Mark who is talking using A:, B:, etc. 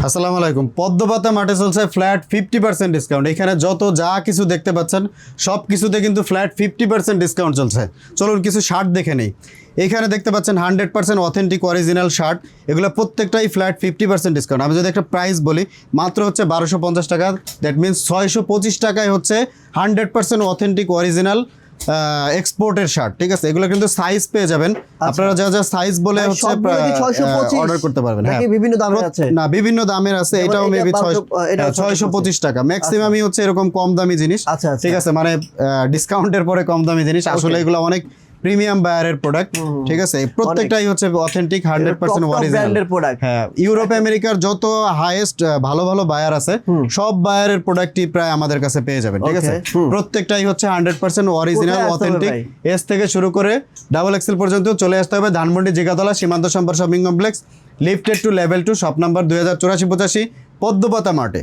A: আসসালামু আলাইকুম। পদ্মপাতা মাঠে চলছে ফ্ল্যাট 50% ডিসকাউন্ট। এখানে যত যা কিছু দেখতে পাচ্ছেন সব কিছুতে কিন্তু ফ্ল্যাট 50% ডিসকাউন্ট চলছে। চলুন কিছু শার্ট দেখে নেই। এখানে দেখতে পাচ্ছেন 100% অথেন্টিক অরিজিনাল শার্ট, এগুলো প্রত্যেকটাই ফ্ল্যাট 50% ডিসকাউন্ট। আমি যদি একটা প্রাইস বলি, মাত্র হচ্ছে 1250 টাকা, দ্যাট মিনস 625 টাকায় হচ্ছে 100% অথেন্টিক অরিজিনাল এক্সপোর্টের শার্ট। ঠিক আছে, এগুলো কিন্তু সাইজ পেয়ে যাবেন আপনারা, যা যা সাইজ বলে হচ্ছে অর্ডার করতে পারবেন। হ্যাঁ,
B: বিভিন্ন দামের আছে
A: না, বিভিন্ন দামের আছে। এটাও মেবি 625 টাকা। ম্যাক্সিমামই হচ্ছে এরকম কম দামি জিনিস। ঠিক আছে, মানে ডিসকাউন্টের পরে কম দামি জিনিস। আসলে এগুলো অনেক প্রিমিয়াম বায়ারের প্রোডাক্ট। ঠিক আছে, প্রত্যেকটাই হচ্ছে অথেন্টিক 100% অরিজিনাল প্রোডাক্ট। হ্যাঁ, ইউরোপ আমেরিকার যত হাইয়েস্ট ভালো ভালো বায়ার আছে সব বায়ারের প্রোডাক্টই প্রায় আমাদের কাছে পেয়ে যাবেন। ঠিক আছে, প্রত্যেকটাই হচ্ছে 100% অরিজিনাল অথেন্টিক। এস থেকে শুরু করে ডাবল এক্সেল পর্যন্ত চলে আসতে হবে ধানমন্ডি জিগাতলা সীমান্ত সম্পর্ক shopping complex, lifted to level 2, shop number 2084-85, Padmapata মার্টে।